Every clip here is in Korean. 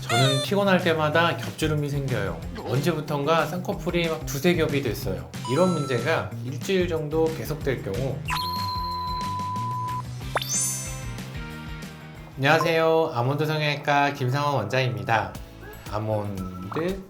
저는 피곤할 때마다 겹주름이 생겨요. 언제부턴가 쌍꺼풀이 막 두세 겹이 됐어요. 이런 문제가 일주일 정도 계속될 경우. 안녕하세요. 아몬드 성형외과 김상원 원장입니다. 아몬드.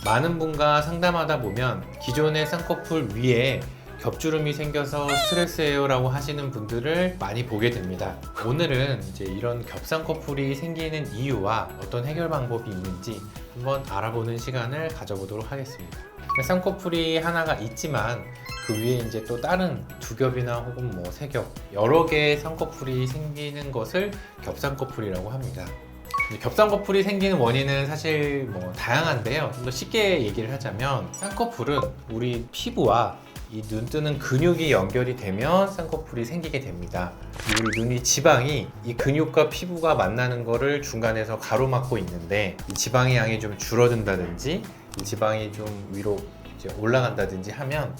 많은 분과 상담하다 보면 기존의 쌍꺼풀 위에 겹주름이 생겨서 스트레스예요 라고 하시는 분들을 많이 보게 됩니다. 오늘은 이제 이런 겹쌍꺼풀이 생기는 이유와 어떤 해결 방법이 있는지 한번 알아보는 시간을 가져보도록 하겠습니다. 쌍꺼풀이 하나가 있지만 그 위에 이제 또 다른 두 겹이나 혹은 뭐 세 겹, 여러 개의 쌍꺼풀이 생기는 것을 겹쌍꺼풀이라고 합니다. 겹쌍꺼풀이 생기는 원인은 사실 뭐 다양한데요. 좀 더 쉽게 얘기를 하자면 쌍꺼풀은 우리 피부와 이 눈 뜨는 근육이 연결이 되면 쌍꺼풀이 생기게 됩니다. 우리 눈이 지방이 이 근육과 피부가 만나는 거를 중간에서 가로막고 있는데 이 지방의 양이 좀 줄어든다든지 이 지방이 좀 위로 이제 올라간다든지 하면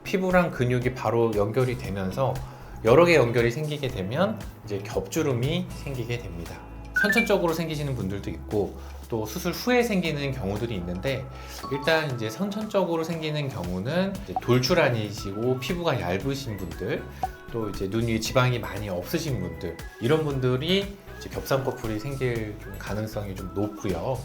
피부랑 근육이 바로 연결이 되면서 여러 개 연결이 생기게 되면 이제 겹주름이 생기게 됩니다. 선천적으로 생기시는 분들도 있고 또 수술 후에 생기는 경우들이 있는데, 일단 이제 선천적으로 생기는 경우는 이제 돌출아니시고 피부가 얇으신 분들, 또 이제 눈 위에 지방이 많이 없으신 분들, 이런 분들이 이제 겹쌍꺼풀이 생길 좀 가능성이 좀 높고요.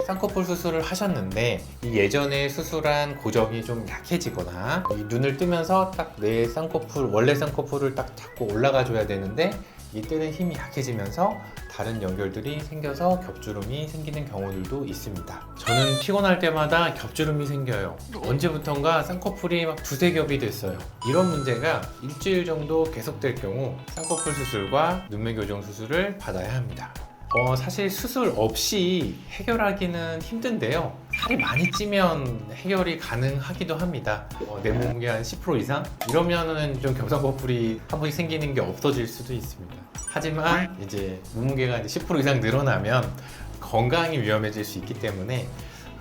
쌍꺼풀 수술을 하셨는데 이 예전에 수술한 고정이 좀 약해지거나 이 눈을 뜨면서 딱 내 쌍꺼풀, 원래 쌍꺼풀을 딱 잡고 올라가 줘야 되는데 이 뜨는 힘이 약해지면서 다른 연결들이 생겨서 겹주름이 생기는 경우들도 있습니다. 저는 피곤할 때마다 겹주름이 생겨요. 언제부턴가 쌍꺼풀이 막 두세 겹이 됐어요. 이런 문제가 일주일 정도 계속될 경우 쌍꺼풀 수술과 눈매 교정 수술을 받아야 합니다. 사실 수술 없이 해결하기는 힘든데요. 살이 많이 찌면 해결이 가능하기도 합니다. 내 몸무게 한 10% 이상? 이러면은 좀 겹쌍꺼풀이 한 번씩 생기는 게 없어질 수도 있습니다. 하지만 이제 몸무게가 이제 10% 이상 늘어나면 건강이 위험해질 수 있기 때문에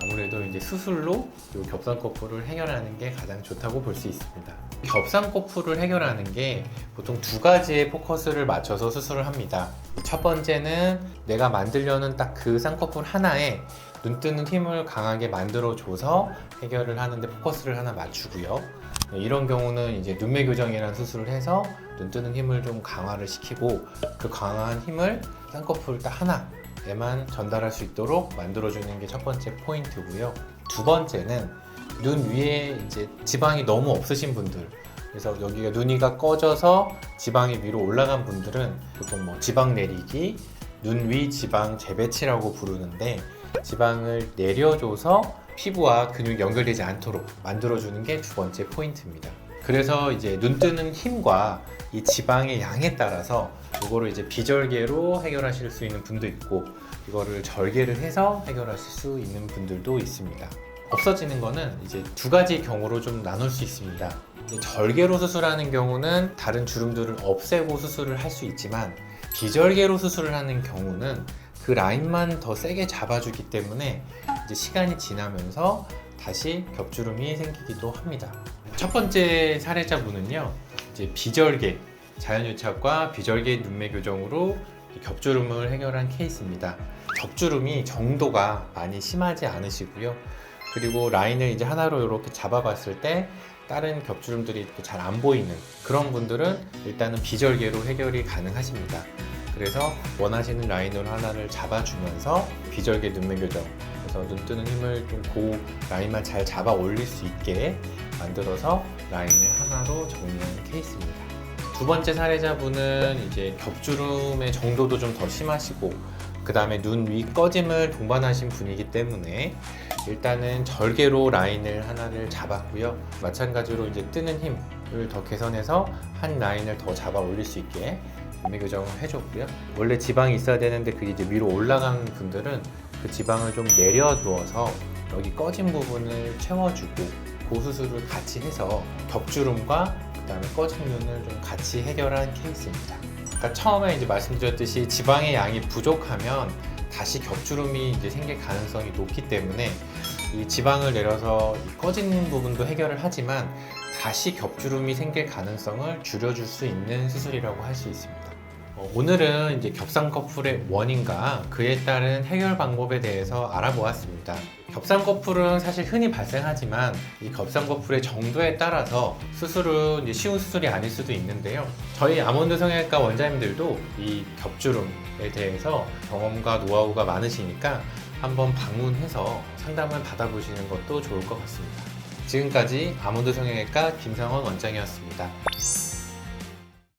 아무래도 이제 수술로 이 겹쌍꺼풀을 해결하는 게 가장 좋다고 볼 수 있습니다. 겹쌍꺼풀을 해결하는 게 보통 두 가지의 포커스를 맞춰서 수술을 합니다. 첫 번째는 내가 만들려는 딱 그 쌍꺼풀 하나에 눈 뜨는 힘을 강하게 만들어줘서 해결을 하는데 포커스를 하나 맞추고요. 이런 경우는 이제 눈매 교정이라는 수술을 해서 눈 뜨는 힘을 좀 강화를 시키고 그 강한 힘을 쌍꺼풀 딱 하나에만 전달할 수 있도록 만들어주는 게 첫 번째 포인트고요. 두 번째는 눈 위에 이제 지방이 너무 없으신 분들, 그래서 여기가 눈 위가 꺼져서 지방이 위로 올라간 분들은 보통 뭐 지방 내리기, 눈 위 지방 재배치라고 부르는데, 지방을 내려줘서 피부와 근육이 연결되지 않도록 만들어주는 게 두 번째 포인트입니다. 그래서 이제 눈 뜨는 힘과 이 지방의 양에 따라서 이거를 이제 비절개로 해결하실 수 있는 분도 있고, 이거를 절개를 해서 해결하실 수 있는 분들도 있습니다. 없어지는 거는 이제 두 가지 경우로 좀 나눌 수 있습니다. 절개로 수술하는 경우는 다른 주름들을 없애고 수술을 할 수 있지만, 비절개로 수술을 하는 경우는 그 라인만 더 세게 잡아주기 때문에 이제 시간이 지나면서 다시 겹주름이 생기기도 합니다. 첫 번째 사례자분은요, 이제 비절개, 자연유착과 비절개 눈매 교정으로 겹주름을 해결한 케이스입니다. 겹주름이 정도가 많이 심하지 않으시고요. 그리고 라인을 이제 하나로 이렇게 잡아봤을 때 다른 겹주름들이 잘 안 보이는 그런 분들은 일단은 비절개로 해결이 가능하십니다. 그래서 원하시는 라인으로 하나를 잡아주면서 비절개 눈매 교정, 그래서 눈 뜨는 힘을 좀 그 라인만 잘 잡아 올릴 수 있게 만들어서 라인을 하나로 정리하는 케이스입니다. 두 번째 사례자분은 이제 겹주름의 정도도 좀 더 심하시고 그 다음에 눈 위 꺼짐을 동반하신 분이기 때문에 일단은 절개로 라인을 하나를 잡았고요. 마찬가지로 이제 뜨는 힘을 더 개선해서 한 라인을 더 잡아 올릴 수 있게 눈매 교정을 해줬고요. 원래 지방이 있어야 되는데 그게 이제 위로 올라간 분들은 그 지방을 좀 내려두어서 여기 꺼진 부분을 채워주고 그 수술을 같이 해서 겹주름과 그 다음에 꺼진 눈을 좀 같이 해결한 케이스입니다. 그러니까 처음에 이제 말씀드렸듯이 지방의 양이 부족하면 다시 겹주름이 이제 생길 가능성이 높기 때문에 이 지방을 내려서 이 꺼진 부분도 해결을 하지만 다시 겹주름이 생길 가능성을 줄여줄 수 있는 수술이라고 할 수 있습니다. 오늘은 이제 겹상꺼풀의 원인과 그에 따른 해결 방법에 대해서 알아보았습니다. 겹상꺼풀은 사실 흔히 발생하지만 이 겹상꺼풀의 정도에 따라서 수술은 이제 쉬운 수술이 아닐 수도 있는데요. 저희 아몬드 성형외과 원장님들도 이 겹주름에 대해서 경험과 노하우가 많으시니까 한번 방문해서 상담을 받아보시는 것도 좋을 것 같습니다. 지금까지 아몬드 성형외과 김상원 원장이었습니다.